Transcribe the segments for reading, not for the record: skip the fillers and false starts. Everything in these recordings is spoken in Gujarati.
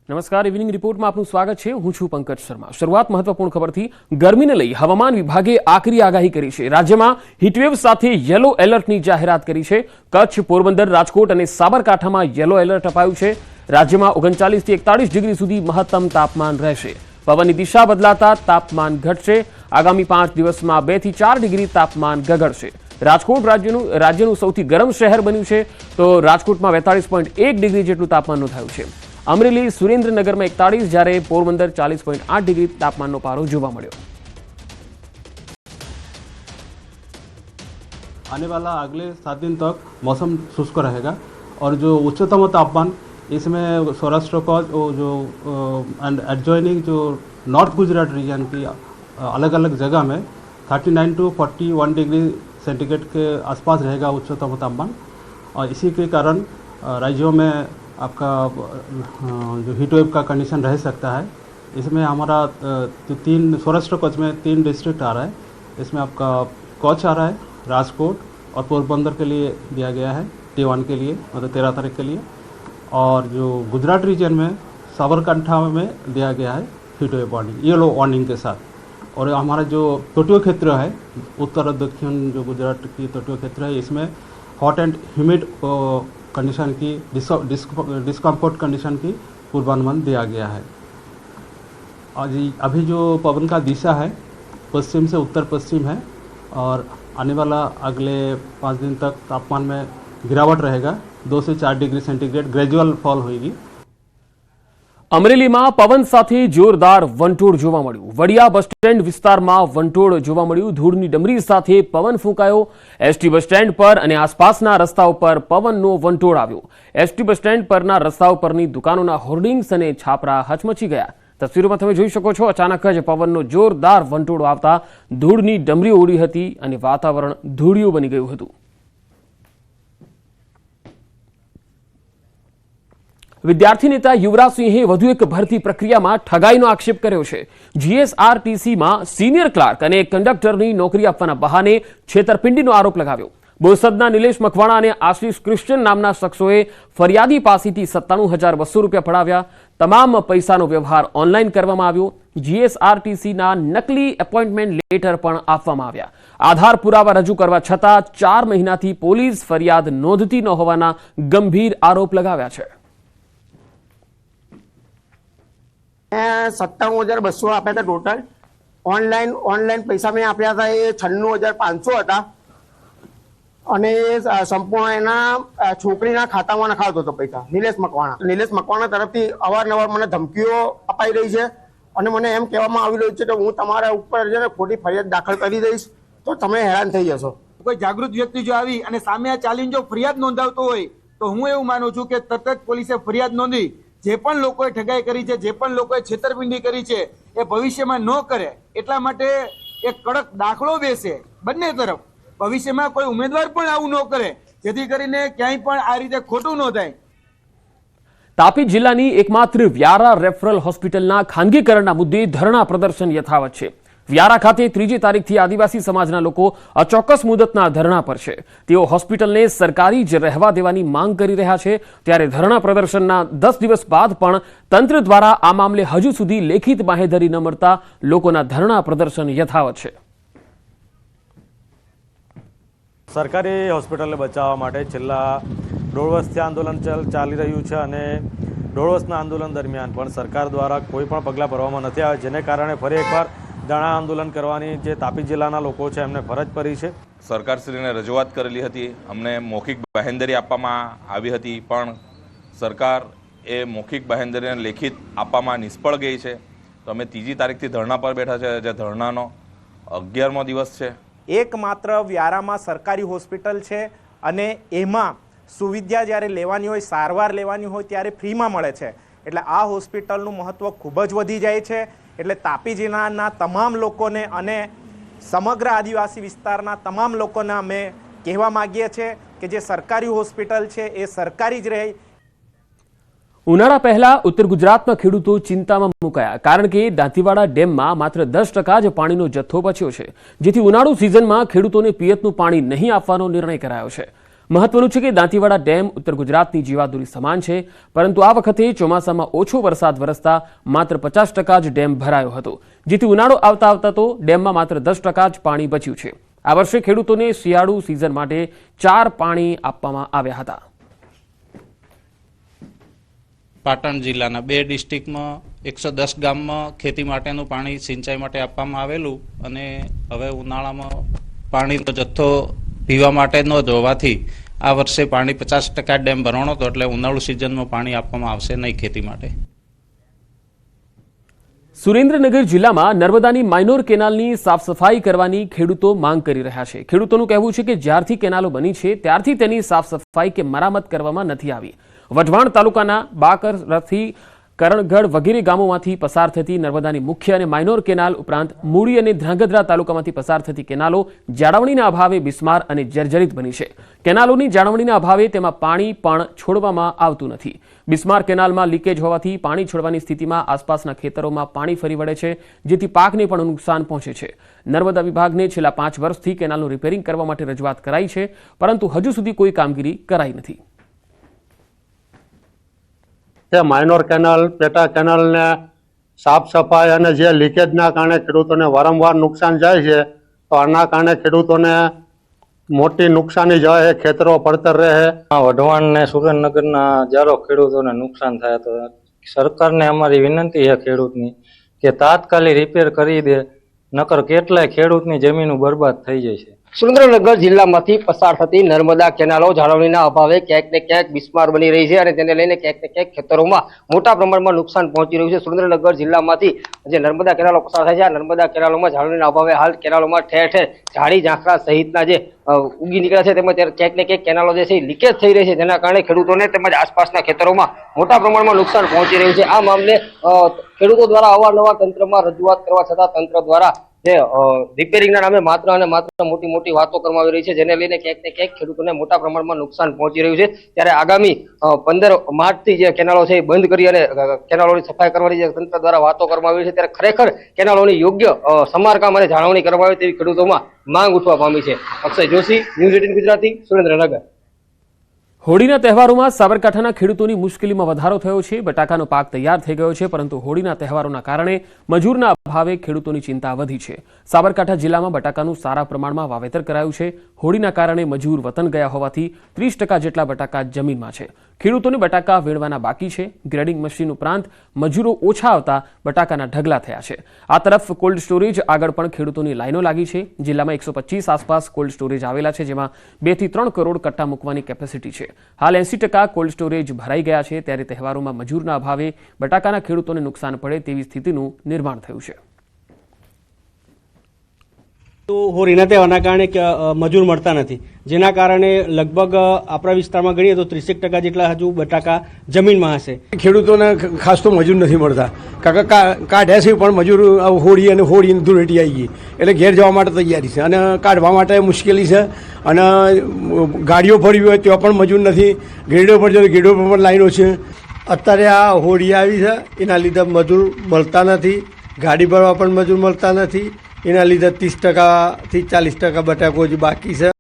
નમસ્કાર, ઇવનિંગ રિપોર્ટમાં આપનું સ્વાગત છે। હું છું પંકજ શર્મા। શરૂઆત મહત્વપૂર્ણ ખબરથી। ગરમીને લઈ હવામાન વિભાગે આકરી આગાહી કરી છે। રાજ્યમાં હીટવેવ સાથે યલો એલર્ટની જાહેરાત કરી છે। કચ્છ, પોરબંદર, રાજકોટ અને સાબરકાંઠામાં યલો એલર્ટ અપાયું છે। રાજ્યમાં 39 થી 41 ડિગ્રી સુધી મહત્તમ તાપમાન રહેશે। પવનની દિશા બદલાતા તાપમાન ઘટશે। આગામી 5 દિવસમાં 2 થી 4 ડિગ્રી તાપમાન ગગડશે। રાજકોટ રાજ્યનું સૌથી ગરમ શહેર બન્યું છે, તો રાજકોટમાં 42.1 ડિગ્રી જેટલું તાપમાન નોંધાયું છે। अमरेली सुरेन्द्रनगर में 41 જ્યારે पोरबंदर 40.8 डिग्री तापमान पारो जोवा मळ्यो। आने वाला अगले 7 दिन तक मौसम शुष्क रहेगा और जो उच्चतम तापमान इसमें सौराष्ट्र का जो एंड एडजॉइनिंग जो नॉर्थ गुजरात रीजन की अलग अलग जगह में 39 टू 41 डिग्री सेंटीग्रेड के आसपास रहेगा उच्चतम तापमान। और इसी के कारण राज्यों में आपका जो हीट वेव का कंडीशन रह सकता है। इसमें हमारा जो 3 सौराष्ट्र कच्छ में 3 डिस्ट्रिक्ट आ रहा है। इसमें आपका कच्छ आ रहा है, राजकोट और पोरबंदर के लिए दिया गया है T1 के लिए, मतलब 13 तारीख के लिए। और जो गुजरात रीजन में साबरकांठा में दिया गया है heat wave warning, yellow warning के साथ। और हमारा जो तटीय क्षेत्र है, उत्तर और दक्षिण जो गुजरात की तटीय क्षेत्र है, इसमें हॉट एंड ह्यूमिड कंडीशन की डिस्कम्फर्ट कंडीशन की पूर्वानुमान दिया गया है। अभी जो पवन का दिशा है पश्चिम से उत्तर पश्चिम है और आने वाला अगले 5 दिन तक तापमान में गिरावट रहेगा। 2 से 4 डिग्री सेंटीग्रेड ग्रेजुअल फॉल होगी। અમરેલીમાં પવન સાથે જોરદાર વંટોળ જોવા મળ્યું। વડિયા બસ સ્ટેન્ડ વિસ્તારમાં વંટોળ જોવા મળ્યું। ધૂળની ડમરી સાથે પવન ફૂંકાયો। એસટી બસ સ્ટેન્ડ પર અને આસપાસના રસ્તાઓ પર પવનનો વંટોળ આવ્યો। એસટી બસ સ્ટેન્ડ પરના રસ્તાઓ પરની દુકાનોના હોર્ડિંગ્સ અને છાપરા હચમચી ગયા। તસવીરોમાં તમે જોઈ શકો છો, અચાનક જ પવનનો જોરદાર વંટોળ આવતા ધૂળની ડમરીઓ ઉડી હતી અને વાતાવરણ ધૂળિયું બની ગયું હતું। વિદ્યાર્થી નેતા યુવરાજ સિંહે વધુ એક ભરતી પ્રક્રિયામાં ઠગાઈનો આક્ષેપ કર્યો છે। જીએસઆરટીસીમાં સિનિયર ક્લાર્ક અને કંડક્ટરની નોકરી આપવાના બહાને છેતરપિંડીનો આરોપ લગાવ્યો। બોરસદના નિલેશ મકવાણા અને આશીષ ક્રિશ્ચન નામના શખ્સોએ ફરિયાદી પાસેથી 97,200 રૂપિયા પડાવ્યા। તમામ પૈસાનો વ્યવહાર ઓનલાઈન કરવામાં આવ્યો। જીએસઆરટીસીના નકલી એપોઇન્ટમેન્ટ લેટર પણ આપવામાં આવ્યા। આધાર પુરાવા રજૂ કરવા છતાં 4 મહિનાથી પોલીસ ફરિયાદ નોંધતી ન હોવાના ગંભીર આરોપ લગાવ્યા છે। 57,200 આપ્યા હતા ટોટલ। ઓનલાઈન પૈસા મેં આપ્યા હતા એ 96,500 હતા અને સંપૂર્ણ એના છોકરીના ખાતામાં નખાવતો હતો પૈસા। નિલેશ મકવાણા તરફથી અવારનવાર મને ધમકીઓ અપાઈ રહી છે અને મને એમ કહેવામાં આવી રહ્યું છે કે હું તમારા ઉપર છે ને ખોટી ફરિયાદ દાખલ કરી દઈશ તો તમે હેરાન થઈ જશો। કોઈ જાગૃત વ્યક્તિ જો આવી અને સામે આ ચાલીને જો ફરિયાદ નોંધાવતો હોય તો હું એવું માનું છું કે તરત જ પોલીસે ફરિયાદ નોંધી જે પણ લોકોએ ઠગાઈ કરી છે, જે પણ લોકોએ છેતરપિંડી કરી છે એ ભવિષ્યમાં ન કરે એટલા માટે એક કડક દાખલો બેસે બંને તરફ। ભવિષ્યમાં કોઈ ઉમેદવાર પણ આવું ન કરે જેથી કરીને ક્યાંય પણ આ રીતે ખોટું ન થાય। તાપી જિલ્લાની એકમાત્ર વ્યારા રેફરલ હોસ્પિટલના ખાનગીકરણના મુદ્દે ધરણા પ્રદર્શન યથાવત છે। વ્યારા ખાતે 3જી તારીખથી આદિવાસી સમાજના લોકો અચોક્કસ મુદતના ધરણા પર છે। તેઓ હોસ્પિટલને સરકારી જ રહેવા દેવાની માંગ કરી રહ્યા છે। ત્યારે ધરણા પ્રદર્શનના 10 દિવસ બાદ પણ તંત્ર દ્વારા આ મામલે હજુ સુધી લેખિત બાહેધરી ન મળતા લોકોના ધરણા પ્રદર્શન યથાવત છે। સરકારી હોસ્પિટલને બચાવવા માટે છેલ્લા 1.5 વર્ષથી આંદોલન ચાલી રહ્યું છે અને 1.5 વર્ષના આંદોલન દરમિયાન પણ સરકાર દ્વારા કોઈ પણ પગલાં ભરવામાં નથી આવ્યા, જેને કારણે ફરી એકવાર ધરણા આંદોલન કરવાની જે તાપી જિલ્લાના લોકો છે એમને ફરજ પડી છે। સરકારશ્રીને રજૂઆત કરેલી હતી, અમને મૌખિક બાહેંધરી આપવામાં આવી હતી, પણ સરકાર એ મૌખિક બાહેંધરીને લેખિત આપવામાં નિષ્ફળ ગઈ છે। તો અમે 3જી તારીખથી ધરણા પર બેઠા છે, જે ધરણાનો 11મો દિવસ છે। એકમાત્ર વ્યારામાં સરકારી હોસ્પિટલ છે અને એમાં સુવિધા જ્યારે લેવાની હોય, સારવાર લેવાની હોય ત્યારે ફ્રીમાં મળે છે। એટલે આ હોસ્પિટલનું મહત્ત્વ ખૂબ જ વધી જાય છે। એટલે તાપી જિલ્લાના તમામ લોકોને અને સમગ્ર આદિવાસી વિસ્તારના તમામ લોકોને અમે કહેવા માગીએ છીએ કે જે સરકારી હોસ્પિટલ છે એ સરકારી જ રહે। ઉનાળા પહેલા ઉત્તર ગુજરાતમાં ખેડૂતો ચિંતામાં મુકાયા, કારણ કે દાંતીવાડા ડેમમાં માત્ર 10% જ પાણીનો જથ્થો બચ્યો છે, જેથી ઉનાળુ સિઝનમાં ખેડૂતોને પિયતનું પાણી નહીં આપવાનો નિર્ણય કરાયો છે। મહત્વનું છે કે દાંતીવાડા ડેમ ઉત્તર ગુજરાતની જીવાદોરી સમાન છે, પરંતુ આ વખતે ચોમાસામાં ઓછો વરસાદ વરસતા માત્ર 50% જ ડેમ ભરાયો હતો, જેથી ઉનાળો આવતા તો ડેમમાં માત્ર 10% જ પાણી બચ્યું છે। આ વર્ષે ખેડૂતોને શિયાળુ સિઝન માટે 4 પાણી આપવામાં આવ્યા હતા। પાટણ જિલ્લાના 2 ડિસ્ટ્રિક્ટમાં 110 ગામમાં ખેતી માટેનું પાણી સિંચાઈ માટે આપવામાં આવેલું અને હવે ઉનાળામાં પાણીનો જથ્થો પીવા માટેનો જ હોવાથી આ વર્ષે પાણી 50% ડેમ ભરવાનો હતો, એટલે ઉનાળુ સિઝનમાં પાણી આપવામાં આવશે નહીં ખેતી માટે। સુરેન્દ્રનગર જિલ્લામાં નર્મદાની માઇનોર કેનાલની સાફ સફાઈ કરવાની ખેડૂતો માંગ કરી રહ્યા છે। ખેડૂતોનું કહેવું છે કે જ્યારથી કેનાલો બની છે ત્યારથી તેની સાફ સફાઈ કે મરામત કરવામાં નથી આવી। વઢવાણ તાલુકાના બાકરથી કરણગઢ વગેરે ગામોમાંથી પસાર થતી નર્મદાની મુખ્ય અને માઇનોર કેનાલ ઉપરાંત મૂળી અને ધ્રાંગધ્રા તાલુકામાંથી પસાર થતી કેનાલો જાળવણીના અભાવે બિસ્માર અને જર્જરિત બની છે। કેનાલોની જાળવણીના અભાવે તેમાં પાણી પણ છોડવામાં આવતું નથી। બિસ્માર કેનાલમાં લીકેજ હોવાથી પાણી છોડવાની સ્થિતિમાં આસપાસના ખેતરોમાં પાણી ફરી વળે છે, જેથી પાકને પણ નુકસાન પહોંચે છે। નર્મદા વિભાગને છેલ્લા 5 વર્ષથી કેનાલનું રિપેરિંગ કરવા માટે રજૂઆત કરાઈ છે, પરંતુ હજુ સુધી કોઈ કામગીરી કરાઈ નથી। માઇનોર કેનાલ, પેટા કેનાલને સાફ સફાઈ અને જે લીકેજના કારણે ખેડૂતોને વારંવાર નુકસાન જાય છે, તો આના કારણે ખેડૂતોને મોટી નુકસાની જાય, ખેતરો પડતર રહે। વઢવાણ ને સુરેન્દ્રનગરના હજારો ખેડૂતોને નુકસાન થાય, તો સરકારને અમારી વિનંતી છે ખેડૂતની કે તાત્કાલિક રિપેર કરી દે, નકર કેટલાય ખેડૂતની જમીનો બરબાદ થઈ જાય છે। સુરેન્દ્રનગર જિલ્લામાંથી પસાર થતી નર્મદા કેનાલો જાળવણીના અભાવે ક્યાંક ને ક્યાંક બિસ્માર બની રહી છે અને તેને લઈને ક્યાંક ને ક્યાંક ખેતરોમાં મોટા પ્રમાણમાં નુકસાન પહોંચી રહ્યું છે। સુરેન્દ્રનગર જિલ્લામાંથી જે નર્મદા કેનાલો પસાર થાય છે, આ નર્મદા કેનાલોમાં જાળવણીના અભાવે હાલ કેનાલોમાં ઠેર ઠેર ઝાડી ઝાંખરા સહિતના જે ઉગી નીકળ્યા છે, તેમજ ક્યાંક ને ક્યાંક કેનાલો જે છે લીકેજ થઈ રહી છે, જેના કારણે ખેડૂતોને તેમજ આસપાસના ખેતરોમાં મોટા પ્રમાણમાં નુકસાન પહોંચી રહ્યું છે। આ મામલે ખેડૂતો દ્વારા અવારનવાર તંત્રમાં રજૂઆત કરવા છતાં તંત્ર દ્વારા જે રિપેરિંગના નામે માત્ર અને માત્ર મોટી મોટી વાતો કરવામાં આવી રહી છે, જેને લઈને ક્યાંક ને ક્યાંક ખેડૂતોને મોટા પ્રમાણમાં નુકસાન પહોંચી રહ્યું છે। ત્યારે આગામી 15 માર્ચથી જે કેનાલો છે એ બંધ કરી અને કેનાલોની સફાઈ કરવાની જે તંત્ર દ્વારા વાતો કરવામાં આવી છે, ત્યારે ખરેખર કેનાલોની યોગ્ય સમારકામ અને જાળવણી કરવામાં આવે તેવી ખેડૂતોમાં માંગ ઉઠવા પામી છે। અક્ષય જોશી, ન્યૂઝ 18 ગુજરાતી, સુરેન્દ્રનગર। હોળીના તહેવારોમાં સાબરકાંઠાના ખેડૂતોની મુશ્કેલીમાં વધારો થયો છે। બટાકાનો પાક તૈયાર થઈ ગયો છે, પરંતુ હોળીના તહેવારોના કારણે મજૂરના અભાવે ખેડૂતોની ચિંતા વધી છે। સાબરકાંઠા જિલ્લામાં બટાકાનું સારા પ્રમાણમાં વાવેતર કરાયું છે। હોળીના કારણે મજૂર વતન ગયા હોવાથી 30% જેટલા બટાકા જમીનમાં છે। ખેડૂતોને બટાકા વેણવાના બાકી છે। ગ્રેડિંગ મશીન ઉપરાંત મજૂરો ઓછા આવતા બટાકાના ઢગલા થયા છે। આ તરફ કોલ્ડ સ્ટોરેજ આગળ પણ ખેડૂતોની લાઈનો લાગી છે। જિલ્લામાં 125 આસપાસ કોલ્ડ સ્ટોરેજ આવેલા છે, જેમાં 2 થી 3 કરોડ કટ્ટા મૂકવાની કેપેસિટી છે। હાલ 80% કોલ્ડ સ્ટોરેજ ભરાઈ ગયા છે, ત્યારે તહેવારોમાં મજૂરના અભાવે બટાકાના ખેડૂતોને નુકસાન પડે તેવી સ્થિતિનું નિર્માણ થયું છે। તો હોળીના તહેવારના કારણે મજૂર મળતા નથી, જેના કારણે લગભગ આપણા વિસ્તારમાં ગણીએ તો 30% જેટલા હજુ બટાકા જમીનમાં હશે। ખેડૂતોને ખાસ તો મજૂર નથી મળતા, કાઢ્યા છે પણ મજૂર હોળી અને હોળીની ધૂળેટી આવી ગઈ એટલે ઘેર જવા માટે તૈયારી છે અને કાઢવા માટે મુશ્કેલી છે અને ગાડીઓ ફરવી હોય ત્યાં પણ મજૂર નથી, ગ્રેડો પર જાય ગ્રેડો પર પણ લાઈનો છે। અત્યારે આ હોળી આવી છે એના લીધે મજૂર મળતા નથી, ગાડી ભરવા પણ મજૂર મળતા નથી, એના લીધે 30% થી 40% બટાકો જ બાકી છે।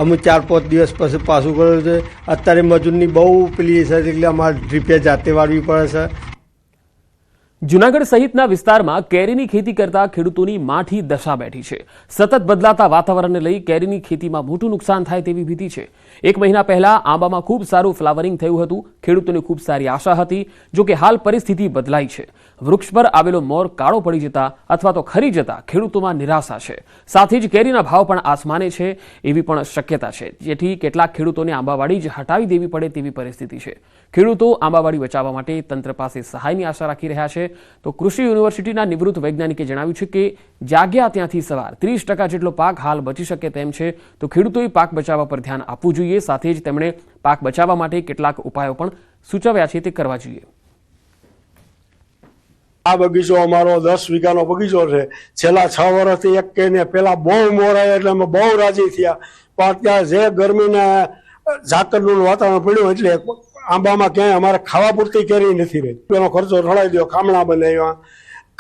અમુક 4-5 દિવસ પછી પાછું કર્યું છે। અત્યારે મજૂરની બહુ પેલી છે, એટલે અમારે રિપેર જાતે વાળવી પડે છે। જૂનાગઢ સહિતના વિસ્તારમાં કેરીની ખેતી કરતા ખેડૂતોની માઠી દશા બેઠી છે। સતત બદલાતા વાતાવરણને લઈ કેરીની ખેતીમાં મોટું નુકસાન થાય તેવી ભીતિ છે। 1 મહિના પહેલા આંબામાં ખૂબ સારું ફ્લાવરિંગ થયું હતું, ખેડૂતોને ખૂબ સારી આશા હતી, જો કે હાલ પરિસ્થિતિ બદલાઈ છે। વૃક્ષ પર આવેલો મોર કાળો પડી જતા અથવા તો ખરી જતા ખેડૂતોમાં નિરાશા છે। સાથે જ કેરીના ભાવ પણ આસમાને છે એવી પણ શક્યતા છે, જેથી કેટલાક ખેડૂતોને આંબાવાડી જ હટાવી દેવી પડે તેવી પરિસ્થિતિ છે। ખેડૂતો આંબાવાડી બચાવવા માટે તંત્ર પાસે સહાયની આશા રાખી રહ્યા છે। તો કૃષિ યુનિવર્સિટીના નિવૃત્ત વૈજ્ઞાનિકે જણાવ્યું છે કે જાગ્યા ત્યાંથી સવાર 30% જેટલો પાક હાલ બચી શકે તેમ છે, તો ખેડૂતોએ પાક બચાવવા પર ધ્યાન આપવું જોઈએ। સાથે જ તેમણે પાક બચાવવા માટે કેટલાક ઉપાયો પણ સૂચવ્યા છે, તે કરવા જોઈએ। આ બગીચો અમારો 10 વીઘાનો બગીચો છે। છેલ્લા 6 વર્ષથી એક કહીને પેલા બહુ મોર આવ્યા એટલે અમે બહુ રાજી થયા, પણ અત્યારે જે ગરમીના ઝાકરનું વાતાવરણ પડ્યું એટલે આંબામાં ક્યાંય અમારે ખાવા પૂરતી કેરી નથી રહી। એનો ખર્ચો રડાઈ દો, ખામણા બનાવ્યા,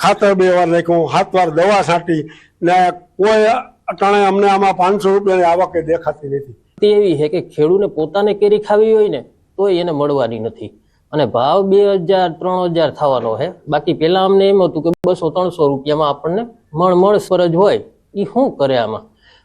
ખાતર 2 વાર નાખ્યું, 7 વાર દવા છાંટી, ને કોઈ અટાણે અમને આમાં 500 રૂપિયાની આવક દેખાતી નથી। પરિસ્થિતિ એવી છે કે ખેડૂતને પોતાને કેરી ખાવી હોય ને તો એને મળવાની નથી, અને ભાવ 2000-3000 થવાનો છે. બાકી પેલા અમને એમ હતું કે 200-300 રૂપિયામાં આપણને મણ ફરજ હોય. એ શું કરે?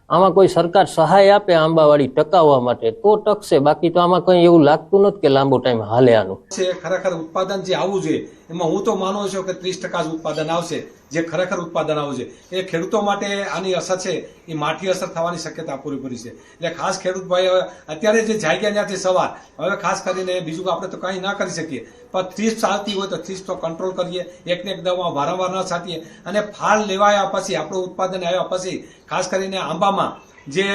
આમાં કોઈ સરકાર સહાય આપે આંબાવાડી ટકાવવા માટે તો ટકશે, બાકી તો આમાં કંઈ એવું લાગતું નથી કે લાંબો ટાઈમ હાલે આનું. ખરેખર ઉત્પાદન જે આવવું જોઈએ એમાં હું તો માનું છું કે 30% જ ઉત્પાદન આવશે. જે ખરેખર ઉત્પાદન આવવું છે એ ખેડૂતો માટે આની અસર છે એ માઠી અસર થવાની શક્યતા પૂરેપૂરી છે. એટલે ખાસ ખેડૂત ભાઈ અત્યારે જે જાગ્યા ત્યાંથી સવાર હવે ખાસ કરીને બીજું આપણે તો કંઈ ના કરી શકીએ, પણ 30 ચાલતી હોય તો 30 તો કંટ્રોલ કરીએ, એકને એક દવા વારંવાર ન છાંટીએ, અને ફાળ લેવાયા પછી આપણું ઉત્પાદન આવ્યા પછી ખાસ કરીને આંબામાં જે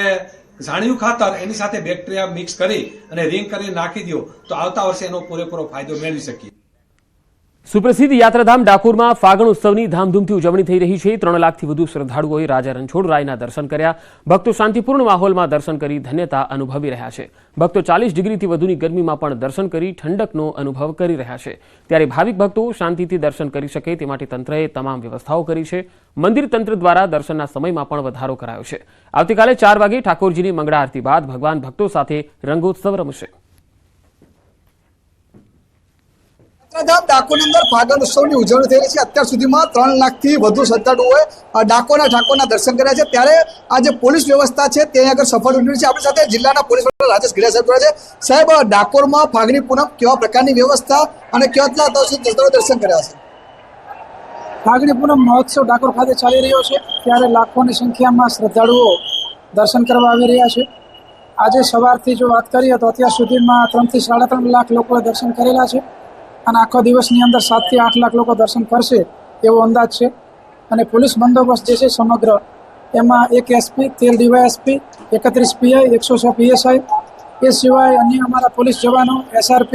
ઝાણિયું ખાતર એની સાથે બેક્ટેરિયા મિક્સ કરી અને રિંગ કરી નાખી દો તો આવતા વર્ષે એનો પૂરેપૂરો ફાયદો મેળવી શકીએ. સુપ્રસિદ્ધ યાત્રાધામ ડાકોરમાં ફાગણ ઉત્સવની ધામધૂમથી ઉજવણી થઈ રહી છે. 3 લાખથી વધુ શ્રદ્ધાળુઓએ રાજા રણછોડરાયના દર્શન કર્યા. ભક્તો શાંતિપૂર્ણ માહોલમાં દર્શન કરી ધન્યતા અનુભવી રહ્યા છે. ભક્તો 40 ડિગ્રીથી વધુની ગરમીમાં પણ દર્શન કરી ઠંડકનો અનુભવ કરી રહ્યા છે. ત્યારે ભાવિક ભક્તો શાંતિથી દર્શન કરી શકે તે માટે તંત્રએ તમામ વ્યવસ્થાઓ કરી છે. મંદિર તંત્ર દ્વારા દર્શનના સમયમાં પણ વધારો કરાયો છે. આવતીકાલે 4 વાગે ઠાકોરજીની મંગળા આરતી બાદ ભગવાન ભક્તો સાથે રંગોત્સવ રમશે. ડાકોરની અંદર ફાગણ ઉત્સવની ઉજવણી થઈ રહી છે. અત્યાર સુધીમાં 3 લાખથી વધુ શ્રદ્ધાળુઓએ ડાકોરના ઠાકોરના દર્શન કર્યા છે. ત્યારે આ જે પોલીસ વ્યવસ્થા છે તે આગળ સફળ ઉજવણી છે. આપણી સાથે જિલ્લાના પોલીસ વડા રાજેશ ગિરા સાહેબ જોડે છે. સાહેબ, ડાકોરમાં ફાગણી પૂનમ કેવા પ્રકારની વ્યવસ્થા અને કેટલા દર્શન કર્યા છે? ફાગણી પૂનમ મહોત્સવ ડાકોર ખાતે ચાલી રહ્યો છે, ત્યારે લાખોની સંખ્યામાં શ્રદ્ધાળુઓ દર્શન કરવા આવી રહ્યા છે. આજે સવારથી જો વાત કરીએ તો અત્યાર સુધીમાં 3 થી 3.5 લાખ લોકોએ દર્શન કરેલા છે, અને આખો દિવસની અંદર 7 થી 8 લાખ લોકો દર્શન કરશે એવો અંદાજ છે. અને પોલીસ બંદોબસ્ત જે છે સમગ્ર, એમાં 1 SP, 13 DYSP, 31 PI, 106 PSI, એ સિવાય અન્ય અમારા પોલીસ જવાનો, SRP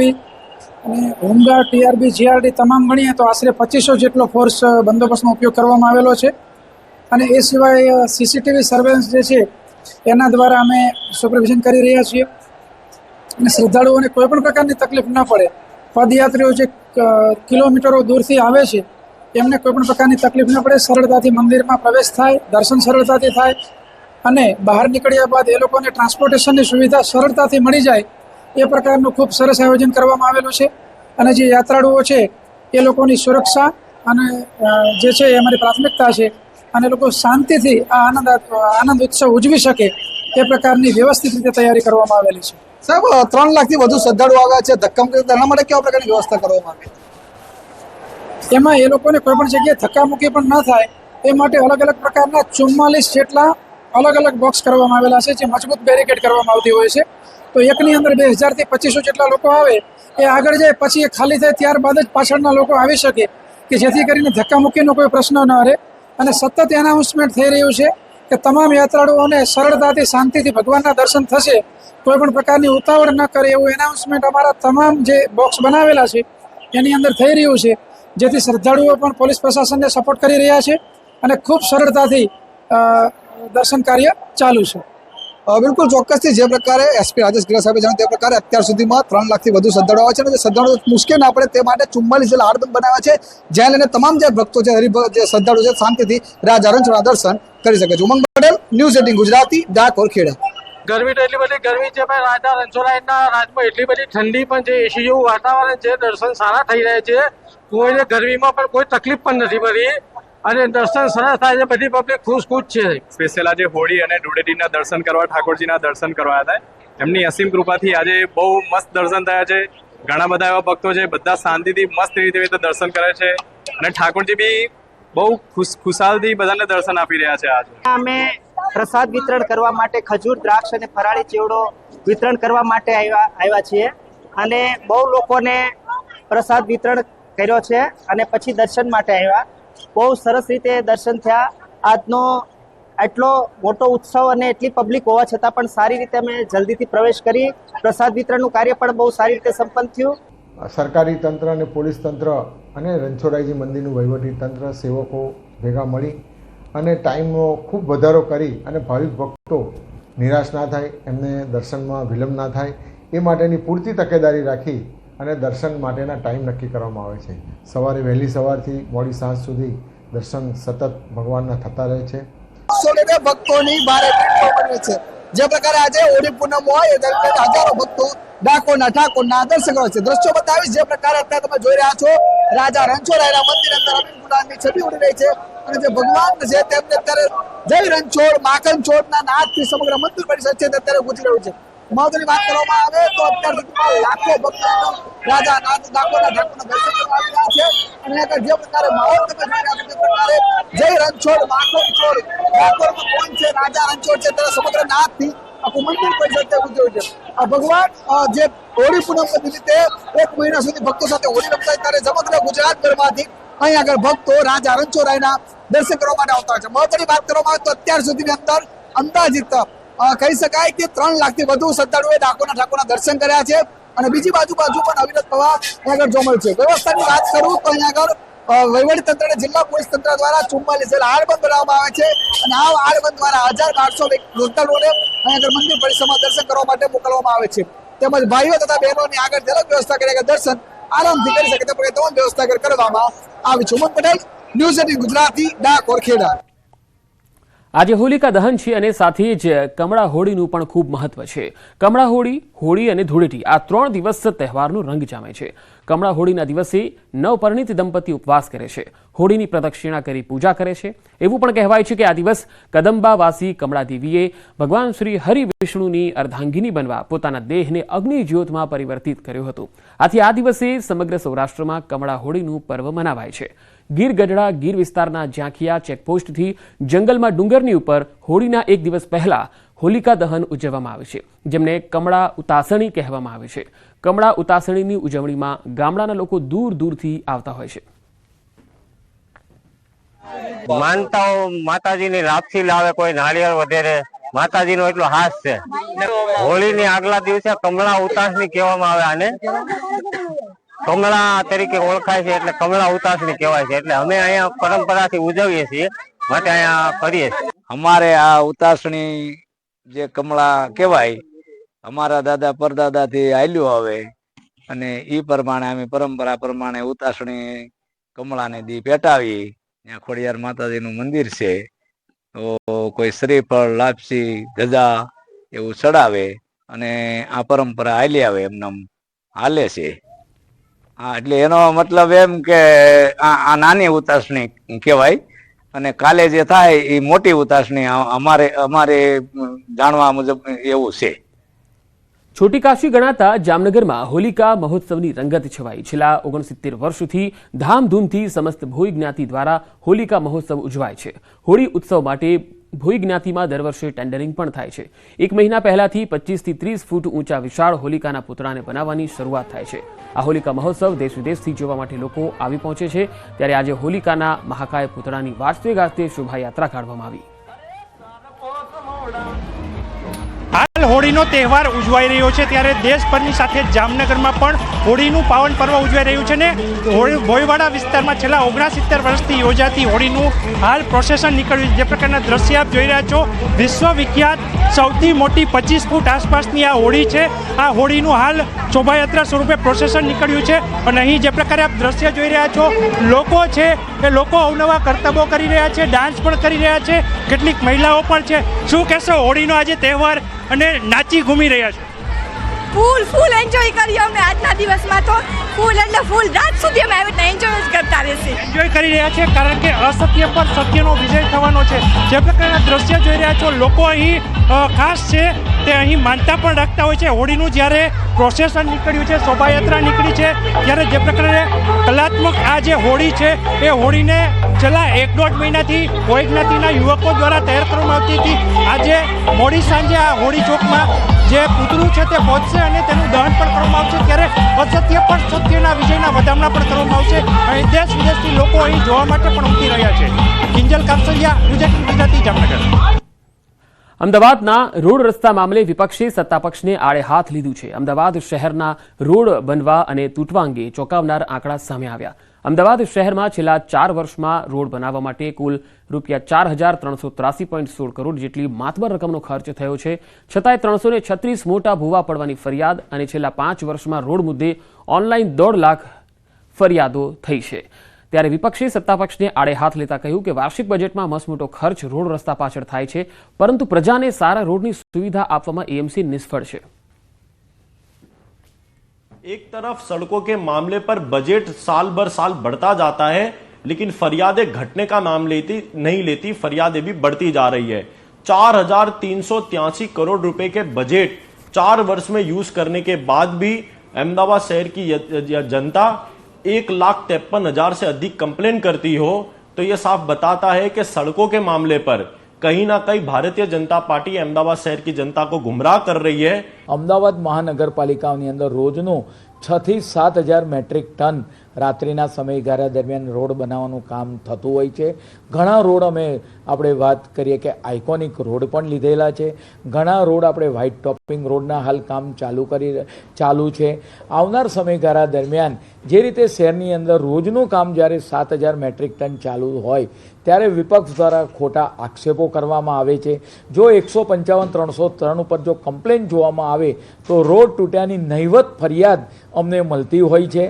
અને હોમગાર્ડ, TRB, GRD તમામ ગણીએ તો આશરે 2500 જેટલો ફોર્સ બંદોબસ્તનો ઉપયોગ કરવામાં આવેલો છે. અને એ સિવાય CCTV સર્વેલન્સ જે છે એના દ્વારા અમે સુપરવિઝન કરી રહ્યા છીએ, અને શ્રદ્ધાળુઓને કોઈ પણ પ્રકારની તકલીફ ન પડે. પદયાત્રીઓ જે કિલોમીટરો દૂરથી આવે છે એમને કોઈ પણ પ્રકારની તકલીફ ન પડે, સરળતાથી મંદિરમાં પ્રવેશ થાય, દર્શન સરળતાથી થાય, અને બહાર નીકળ્યા બાદ એ લોકોને ટ્રાન્સપોર્ટેશનની સુવિધા સરળતાથી મળી જાય એ પ્રકારનું ખૂબ સરસ આયોજન કરવામાં આવેલું છે. અને જે યાત્રાળુઓ છે એ લોકોની સુરક્ષા અને જે છે એ અમારી પ્રાથમિકતા છે, અને લોકો શાંતિથી આ આનંદ ઉત્સવ ઉજવી શકે એ પ્રકારની વ્યવસ્થિત રીતે તૈયારી કરવામાં આવેલી છે. સાહેબ, 3 લાખથી વધુ શ્રદ્ધાળુઓ આવ્યા છે, ધક્કામુક્કી તેના માટે કેવા પ્રકારની વ્યવસ્થા કરવામાં આવી? એમાં એ લોકોને કોઈ પણ જગ્યાએ ધક્કામુક્કી પણ ન થાય એ માટે અલગ અલગ પ્રકારના 44 જેટલા અલગ અલગ બોક્સ કરવામાં આવેલા છે, જે મજબૂત બેરિકેડ કરવામાં આવતી હોય છે. તો એકની અંદર 2000 થી 2500 જેટલા લોકો આવે, એ આગળ જાય પછી એ ખાલી થાય ત્યારબાદ જ પાછળના લોકો આવી શકે, કે જેથી કરીને ધક્કામુક્કીનો કોઈ પ્રશ્ન ન રહે. અને સતત એનાઉન્સમેન્ટ થઈ રહ્યું છે કે તમામ યાત્રાળુઓને સરળતાથી શાંતિથી ભગવાનના દર્શન થશે, કોઈ પણ પ્રકારની ઉતાવળ ન કરે એવું એનાઉન્સમેન્ટ અમારા તમામ જે બોક્સ બનાવેલા છે એની અંદર થઈ રહ્યું છે, જેથી શ્રદ્ધાળુઓ પણ પોલીસ પ્રશાસનને સપોર્ટ કરી રહ્યા છે અને ખૂબ સરળતાથી દર્શન કાર્ય ચાલુ છે. બિલકુલ ચોક્કસથી જે પ્રકારે SP રાજેશ ગિરા સાહેબે જણાવ્યું તે પ્રકારે અત્યાર સુધીમાં 3 લાખથી વધુ શ્રદ્ધાળુઓ આવે છે, અને જે શ્રદ્ધાળુઓ મુશ્કેલ ના પડે તે માટે 44 જેટલા આડબંધ બનાવ્યા છે, જ્યાં લઈને તમામ જે ભક્તો છે, હરિભક્ત જે શ્રદ્ધાળુઓ છે, શાંતિથી રાજા રણછોડના દર્શન કરી શકે છે. ઉમંગ પટેલ, ન્યૂઝ 18 ગુજરાતી, ડાકોર, ખેડા. ગરમી તો એટલી બધી ગરમી છે ભાઈ, રાજા રણછોડરાયના રાજમાં એટલી બધી ઠંડી પણ છે, એસી જેવું વાતાવરણ છે, દર્શન સારા થઈ રહ્યા છે, કોઈને ગરમીમાં પણ કોઈ તકલીફ પણ નથી પડી, અને દર્શન સરસ થાય છે, બધી પબ્લિક ખુશ છે. સ્પેશિયલ આજે હોળી અને ધૂળેટીના દર્શન કરવા, ઠાકોરજીના દર્શન કરવા હતા. એમની અસીમ કૃપાથી આજે બહુ મસ્ત દર્શન થયા છે. ઘણા બધા એવા ભક્તો છે, બધા શાંતિથી મસ્ત રીતે દર્શન કરે છે, અને ઠાકોરજી બી બહુ ખુશાલથી બધાને દર્શન આપી રહ્યા છે. આજે અમે પ્રસાદ વિતરણ કરવા માટે ખજૂર, દ્રાક્ષ અને ફરાળી ચેવડો વિતરણ કરવા માટે આવ્યા છીએ, અને બહુ લોકોને પ્રસાદ વિતરણ કર્યો છે, અને પછી દર્શન માટે આવ્યા. બહુ સરસ રીતે દર્શન થયા. આજનો એટલો મોટો ઉત્સવ અને એટલી પબ્લિક હોવા છતાં પણ સારી રીતે અમે જલ્દીથી પ્રવેશ કરી. પ્રસાદ વિતરણનું કાર્ય પણ બહુ સારી રીતે સંપન્ન થયું. સરકારી તંત્ર અને પોલીસ તંત્ર અને રણછોડરાયજી મંદિરનું વહીવટી તંત્ર, સેવકો ભેગા મળી અને ટાઈમનો ખૂબ વધારો કરી અને ભાવિક ભક્તો નિરાશ ના થાય, એમને દર્શનમાં વિલંબ ના થાય એ માટેની પૂરતી તકેદારી રાખી અને દર્શન માટેના ટાઈમ નક્કી કરવામાં આવે છે. સવારે વહેલી સવારથી મોડી સાંજ સુધી દર્શન સતત ભગવાનના થતા રહે છે. ભક્તોની ભારે ભીડ છે. જે પ્રકારે આજે હોળી પૂનમ હોય એ દરમિયાન હજારો ભક્તો ડાકોરના ઠાકોરના દર્શન કરે છે. દ્રશ્યો બતાવીશ જે પ્રકારે અત્યારે તમે જોઈ રહ્યા છો રાજા રણછોડરાયના મંદિર અંદર અમીર ગુલામની છબી ઉડી રહી છે અને જે ભગવાન છે તેમને અત્યારે જય રણછોડ માખણ છોડના નાદથી સમગ્ર મંદિર પરિસર છે તે અત્યારે ગુંજી રહ્યું છે. મહત્વની વાત કરવામાં આવે તો અત્યાર સુધીમાં લાખો ભક્તો રાજા ડાકોરના ઠાકોરના દર્શન કરવા આવી રહ્યા છે અને આગળ જે પ્રકારે માહોલ તમે જોઈ રહ્યા છો તે પ્રકારે જય રણછોડ માખણ છોડ ડાકોરમાં કોણ છે રાજા રણછોડ છે ત્યારે સમગ્ર નાદથી આખું મંદિર પરિસર તે ગુંજ્યું છે. આ ભગવાન જે હોળી પૂનમ નિમિત્તે 1 મહિના સુધી ભક્તો સાથે હોળી રમતા ત્યારે સમગ્ર ગુજરાતભરમાંથી અહીં આગળ ભક્તો રાજા રણછોડરાયના દર્શન કરવા માટે આવતા હોય છે. મહત્વની વાત કરવામાં આવે તો અત્યાર સુધીની અંદર અંદાજિત કહી શકાય કે 3 લાખથી વધુ શ્રદ્ધાળુઓએ ડાકોરના ઠાકોરના દર્શન કર્યા છે અને બીજી બાજુ પણ અવિરત પ્રવાહ અહીં આગળ જોવા મળે છે. વ્યવસ્થાની વાત કરું તો અહીં આગળ વહીવટી તંત્ર અને જિલ્લા પોલીસ તંત્ર દ્વારા 44 આડબંધ બનાવવામાં આવે છે અને આ આડબંધ દ્વારા 1200 શ્રદ્ધાળુઓને અહીં આગળ મંદિર પરિસરમાં દર્શન કરવા માટે મોકલવામાં આવે છે. તેમજ ભાઈઓ તથા બહેનોની આગળ ઝડપ વ્યવસ્થા કરી દર્શન આરામથી કરી શકે તે પ્રકારે તમામ વ્યવસ્થા કરવામાં આવી છે. ઉમંગ પટેલ, ન્યૂઝ 18 ગુજરાતી, ડાકોર ખેડા. આજે હોલિકા દહન છે અને સાથે જ કમળા હોળીનું પણ ખૂબ મહત્વ છે. કમળા હોળી, હોળી અને ધૂળેટી આ 3 દિવસ તહેવારનો રંગ જામે છે. કમળા હોળીના દિવસે નવપરિણીત દંપતી ઉપવાસ કરે છે, હોળીની પ્રદક્ષિણા કરી પૂજા કરે છે. એવું પણ કહેવાય છે કે આ દિવસ કદંબાવાસી કમળા દેવીએ ભગવાન શ્રી હરિ વિષ્ણુની અર્ધાંગિની બનવા પોતાના દેહને અગ્નિ જ્યોતમાં પરિવર્તિત કર્યો હતો. આથી આ દિવસે સમગ્ર સૌરાષ્ટ્રમાં કમળા હોળીનું પર્વ મનાવાય છે. ગીર ગઢડા ગીર વિસ્તારના ઝાંખિયા ચેકપોસ્ટથી જંગલમાં ડુંગરની ઉપર હોળીના 1 દિવસ પહેલા હોલિકા દહન ઉજવવામાં આવે છે, જેમને કમળા ઉતાસણી કહેવામાં આવે છે. કમળા ઉતાસણીની ઉજવણીમાં ગામડાના લોકો દૂર દૂરથી આવતા હોય છે. માનતાઓ માતાજીની લાપસી લાવે, કોઈ નાળિયેર વધેરે, માતાજીનો એટલો હાસ છે. હોળીની આગલા દિવસે કમળા ઉતાસણી કહેવામાં આવે, આને કમળા તરીકે ઓળખાય છે એટલે કમળા ઉતાસણી કહેવાય છે. એટલે અમે અહીંયા પરંપરાથી ઉજવીએ છીએ, માટે અહીંયા કરીએ છીએ. અમારે આ ઉતાસણી જે કમળા કહેવાય અમારા દાદા પરદાદાથી હાલ્યું આવે અને એ પ્રમાણે અમે પરંપરા પ્રમાણે ઉતાસણી કમળાને દી પેટાવી. ત્યાં ખોડિયાર માતાજીનું મંદિર છે તો કોઈ શ્રીફળ, લાપસી, ગજા એવું ચડાવે અને આ પરંપરા હાલી આવે, એમને હાલે છે. હા, એટલે એનો મતલબ એમ કે આ નાની ઉતાસણી કહેવાય અને કાલે જે થાય એ મોટી ઉતાસણી અમારે જાણવા મુજબ એવું છે. છોટી કાશી ગણાતા જામનગરમાં હોલિકા મહોત્સવની રંગત છવાઈ. છેલ્લા 69 વર્ષથી ધામધૂમથી સમસ્ત ભોઈ જ્ઞાતિ દ્વારા હોલિકા મહોત્સવ ઉજવાય છે. હોળી ઉત્સવ માટે ભોઈ જ્ઞાતિમાં દર વર્ષે ટેન્ડરિંગ પણ થાય છે. 1 મહિના પહેલાથી 25 થી 30 ફૂટ ઊંચા વિશાળ હોલિકાના પુતળાને બનાવવાની શરૂઆત થાય છે. આ હોલિકા મહોત્સવ દેશ વિદેશથી જોવા માટે લોકો આવી પહોંચે છે. ત્યારે આજે હોલિકાના મહાકાય પુતળાની વાજતે ગાજતે શોભાયાત્રા કાઢવામાં આવી. હાલ હોળીનો તહેવાર ઉજવાઈ રહ્યો છે ત્યારે દેશભરની સાથે જામનગરમાં પણ હોળીનું પાવન પર્વ ઉજવાઈ રહ્યું છે ને ભોયવાડા વિસ્તારમાં છેલ્લા 69 વર્ષથી યોજાતી હોળીનું હાલ પ્રોસેસન નીકળ્યું છે. જે પ્રકારના દ્રશ્ય આપ જોઈ રહ્યા છો, વિશ્વવિખ્યાત સૌથી મોટી 25 ફૂટ આસપાસની આ હોળી છે. આ હોળીનું હાલ શોભાયાત્રા સ્વરૂપે પ્રોસેસન નીકળ્યું છે અને અહીં જે પ્રકારે આપ દ્રશ્ય જોઈ રહ્યા છો, લોકો છે એ લોકો અવનવા કરતબો કરી રહ્યા છે, ડાન્સ પણ કરી રહ્યા છે, કેટલીક મહિલાઓ પણ છે. શું કહેશો હોળીનો આજે તહેવાર અને નાચી ઘૂમી રહ્યા છો? ફૂલ એન્જોય કરીએ અમે આજના દિવસમાં તો ફૂલ એટલે ફૂલ રાત સુધી અમે આવી એન્જોય જ કરતા રહેશે. એન્જોય કરી રહ્યા છે કારણ કે અસત્ય પર સત્યનો વિજય થવાનો છે. જે પ્રકારના દ્રશ્ય જોઈ રહ્યા છો, લોકો અહીં ખાસ છે તે અહીં માનતા પણ રાખતા હોય છે. હોળીનું જ્યારે પ્રોસેસન નીકળ્યું છે, શોભાયાત્રા નીકળી છે, ત્યારે જે પ્રકારે કલાત્મક આ જે હોળી છે એ હોળીને છેલ્લા 1-1.5 મહિનાથી ભોઈ જ્ઞાતિના યુવકો દ્વારા તૈયાર કરવામાં આવતી હતી. આજે મોડી સાંજે આ હોળી ચોકમાં જે પૂતળું છે તે પહોંચશે અને તેનું દહન પણ કરવામાં આવશે. ત્યારે અસત્ય પર સત્યના વિજયના વધામણા પણ કરવામાં આવશે. અહીં દેશ વિદેશથી લોકો અહીં જોવા માટે પણ ઉમટી રહ્યા છે. કિંજલ કાપસરિયા, ન્યૂઝ 18 ગુજરાતી, જામનગર. અમદાવાદના રોડ રસ્તા મામલે વિપક્ષે સત્તાપક્ષને આડે હાથ લીધું છે. અમદાવાદ શહેરના રોડ બનવા અને તૂટવા અંગે ચોંકાવનાર આંકડા સામે આવ્યા. અમદાવાદ શહેરમાં છેલ્લા 4 વર્ષમાં રોડ બનાવવા માટે કુલ ₹4,383.16 કરોડ જેટલી માતબર રકમનો ખર્ચ થયો છે. છતાંય 336 મોટા ભૂવા પડવાની ફરિયાદ અને છેલ્લા 5 વર્ષમાં રોડ મુદ્દે ઓનલાઈન 1.5 લાખ ફરિયાદો થઈ છે. ત્યારે વિપક્ષે સત્તાપક્ષને આડે હાથ લેતા કહ્યું કે વાર્ષિક બજેટમાં મસમોટો ખર્ચ રોડ રસ્તા પાછળ થાય છે, પરંતુ પ્રજાને સારા રોડની સુવિધા આપવામાં એએમસી નિષ્ફળ છે। एक तरफ सड़कों के मामले पर बजट साल भर साल बढ़ता जाता है, लेकिन फरियादें घटने का नाम नहीं लेती, फरियादें भी बढ़ती जा रही है। 4,383 करोड़ रुपए के बजट 4 वर्ष में यूज करने के बाद भी अहमदाबाद शहर की जनता 1,53,000 से अधिक कंप्लेन करती हो, तो यह साफ बताता है कि सड़कों के मामले पर कहीं ना कहीं भारतीय जनता पार्टी अहमदाबाद शहर की जनता को गुमराह कर रही है। अमदावाद महानगरपालिकाओनी अंदर रोजनो 6 થી 7,000 મેટ્રિક ટન રાત્રિના સમયગાળા દરમિયાન રોડ બનાવવાનું કામ થતું હોય છે। ઘણા રોડ અમે આપણે વાત કરીએ કે આઇકોનિક રોડ પણ લીધેલા છે, ઘણા રોડ આપણે વ્હાઇટ ટોપિંગ રોડના હાલ કામ ચાલુ છે। આવનાર સમયગાળા દરમિયાન જે રીતે શહેરની અંદર રોજનું કામ જ્યારે 7,000 મેટ્રિક ટન ચાલુ હોય ત્યારે વિપક્ષ દ્વારા ખોટા આક્ષેપો કરવામાં આવે છે। જો 155-303 ઉપર જો કમ્પ્લેન જોવામાં આવે તો રોડ તૂટ્યાની નહિવત ફરિયાદ અમને મળતી હોય છે।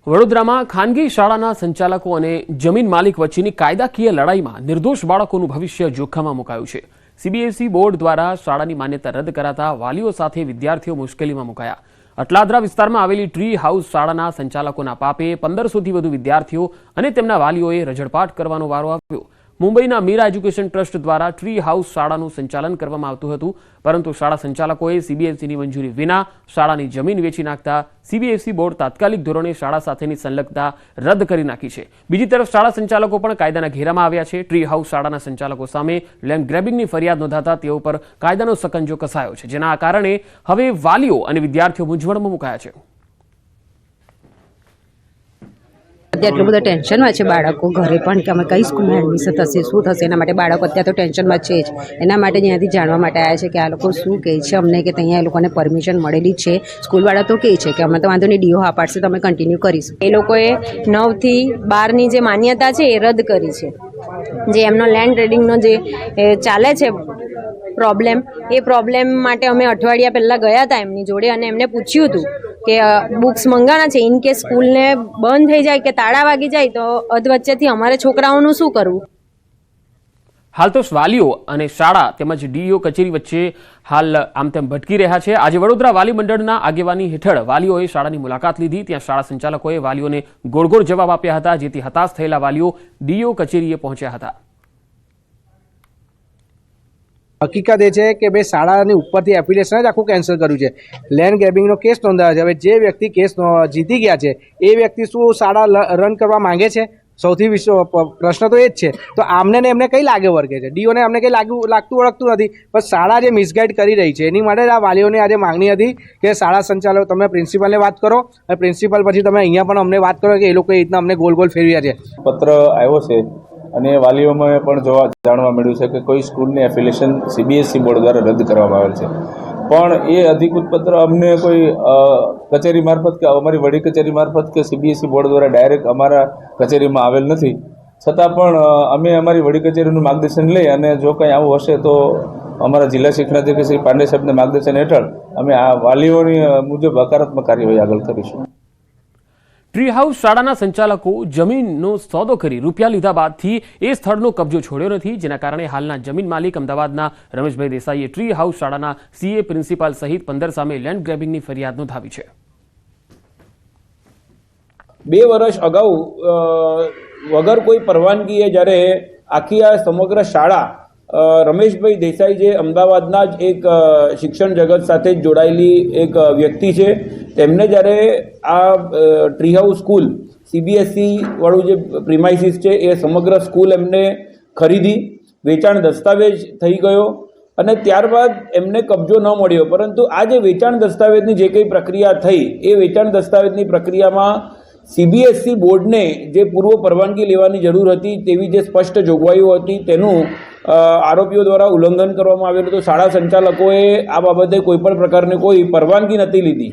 વડોદરામાં ખાનગી શાળાના સંચાલકો અને જમીન માલિક વચ્ચેની કાયદાકીય લડાઈમાં નિર્દોષ બાળકોનું ભવિષ્ય જોખમમાં મુકાયું છે। સીબીએસઈ બોર્ડ દ્વારા શાળાની માન્યતા રદ કરાતા વાલીઓ સાથે વિદ્યાર્થીઓ મુશ્કેલીમાં મુકાયા। અટલાદરા વિસ્તારમાં આવેલી ટ્રી હાઉસ શાળાના સંચાલકોના પાપે 1500થી વધુ વિદ્યાર્થીઓ અને તેમના વાલીઓએ રજળપાટ કરવાનો વારો આવ્યો। મુંબઈના મીરા એજ્યુકેશન ટ્રસ્ટ દ્વારા ટ્રી હાઉસ શાળાનું સંચાલન કરવામાં આવતું હતું, પરંતુ શાળા સંચાલકોએ સીબીએસઈની મંજૂરી વિના શાળાની જમીન વેચી નાખતા સીબીએસઈ બોર્ડ તાત્કાલિક ધોરણે શાળા સાથેની સંલગ્નતા રદ કરી નાખી છે। બીજી તરફ શાળા સંચાલકો પણ કાયદાના ઘેરામાં આવ્યા છે। ટ્રી હાઉસ શાળાના સંચાલકો સામે લેન્ડ ગ્રેબિંગની ફરિયાદ નોંધાતા તેઓ પર કાયદાનો સકંજો કસાયો છે, જેના કારણે હવે વાલીઓ અને વિદ્યાર્થીઓ મૂંઝવણમાં મુકાયા છે। અત્યારે એટલું બધું ટેન્શનમાં છે બાળકો ઘરે પણ કે અમે કઈ સ્કૂલમાં એડમિશન થશે, શું થશે, એના માટે બાળકો અત્યારે તો ટેન્શનમાં છે જ। એના માટે અહીંયાથી જાણવા માટે આવ્યા છે કે આ લોકો શું કહે છે અમને, કે ત્યાં એ લોકોને પરમિશન મળેલી છે। સ્કૂલવાળા તો કહે છે કે અમે તો વાંધો નહીં, ડીઓ હા પાડશે તો અમે કન્ટિન્યુ કરીશું। એ લોકોએ 9 થી 12ની જે માન્યતા છે એ રદ કરી છે। જે એમનો લેન્ડ ટ્રેડિંગનો જે ચાલે છે પ્રોબ્લેમ, એ પ્રોબ્લેમ માટે અમે અઠવાડિયા પહેલાં ગયા હતા એમની જોડે અને એમને પૂછ્યું હતું કે બુક્સ મંગાના છે, ઇન કેસ સ્કૂલને બંધ થઈ જાય કે તાળા વાગી જાય તો અધવચ્ચેથી અમારે છોકરાઓનું શું કરવું। હાલ તો વાલીઓ અને શાળા તેમજ ડીઈઓ કચેરી વચ્ચે હાલ આમ તેમ ભટકી રહ્યા છે। આજે વડોદરા વાલી મંડળના આગેવાની હેઠળ વાલીઓએ શાળાની મુલાકાત લીધી। ત્યાં શાળા સંચાલકોએ વાલીઓને ગોળ ગોળ જવાબ આપ્યા હતા, જેથી હતાશ થયેલા વાલીઓ ડીઈઓ કચેરીએ પહોંચ્યા હતા। હકીકત એ છે કે ભાઈ શાળાની ઉપરથી એપ્લિકેશન જ આખું કેન્સલ કર્યું છે। લેન્ડ ગ્રેબિંગનો કેસ નોંધાયો છે। હવે જે વ્યક્તિ કેસ જીતી ગયા છે એ વ્યક્તિ શું શાળા રન કરવા માંગે છે? સૌથી પ્રશ્ન તો એ જ છે। તો આમને ને એમને કઈ લાગે વર્ગે છે? ડીઓને અમને કઈ લાગતું ઓળખતું નથી, પણ શાળા જે મિસગાઈડ કરી રહી છે એની માટે આ વાલીઓની આજે માંગણી હતી કે શાળા સંચાલકો તમે પ્રિન્સિપાલને વાત કરો અને પ્રિન્સિપાલ પછી તમે અહીંયા પણ અમને વાત કરો કે એ લોકો એ રીતના અમને ગોલ ગોલ ફેરવ્યા છે। પત્ર આવ્યો છે અને વાલીઓમાં પણ જાણવા મળ્યું છે કે કોઈ સ્કૂલની એફિલિએશન સીબીએસઈ બોર્ડ દ્વારા રદ કરવામાં આવેલ છે, પણ એ અધિકૃત પત્ર અમને કોઈ કચેરી મારફત કે અમારી વડી કચેરી મારફત કે સીબીએસઈ બોર્ડ દ્વારા ડાયરેક્ટ અમારા કચેરીમાં આવેલ નથી। છતાં પણ અમે અમારી વડી કચેરીનું માર્ગદર્શન લઈ અને જો કંઈ આવું હશે તો અમારા જિલ્લા શિક્ષણાધિકારી શ્રી પાંડે સાહેબના માર્ગદર્શન હેઠળ અમે આ વાલીઓની મુજબ હકારાત્મક કાર્યવાહી આગળ કરીશું। ટ્રી હાઉસ શાળાના સંચાલકો જમીનનો સોદો કરી રૂપિયા લીધા બાદથી એ સ્થળનો કબજો છોડ્યો નથી, જેના કારણે હાલના જમીન માલિક અમદાવાદના રમેશભાઈ દેસાઈએ ટ્રી હાઉસ શાળાના સીએ, પ્રિન્સિપાલ સહિત 15 સામે લેન્ડ ગ્રેબિંગની ફરિયાદ નોંધાવી છે। 2 વર્ષ અગાઉ વગર કોઈ પરવાનગીએ જ્યારે આખી આ સમગ્ર શાળા રમેશભાઈ દેસાઈ જે અમદાવાદના જ એક શિક્ષણ જગત સાથે જોડાયેલી એક વ્યક્તિ છે, તેમને જ્યારે આ ટ્રી હાઉસ સ્કૂલ સીબીએસઈ વાળું જે પ્રિમાઇસીસ છે એ સમગ્ર સ્કૂલ એમને ખરીદી, વેચાણ દસ્તાવેજ થઈ ગયો અને ત્યારબાદ એમને કબજો ન મળ્યો, પરંતુ આ જે વેચાણ દસ્તાવેજની જે કંઈ પ્રક્રિયા થઈ એ વેચાણ દસ્તાવેજની પ્રક્રિયામાં સીબીએસઈ બોર્ડને જે પૂર્વ પરવાનગી લેવાની જરૂર હતી તેવી જે સ્પષ્ટ જોગવાઈઓ હતી તેનું આરોપીઓ દ્વારા ઉલ્લંઘન કરવામાં આવેલું હતું। શાળા સંચાલકોએ આ બાબતે કોઈપણ પ્રકારની કોઈ પરવાનગી નથી લીધી।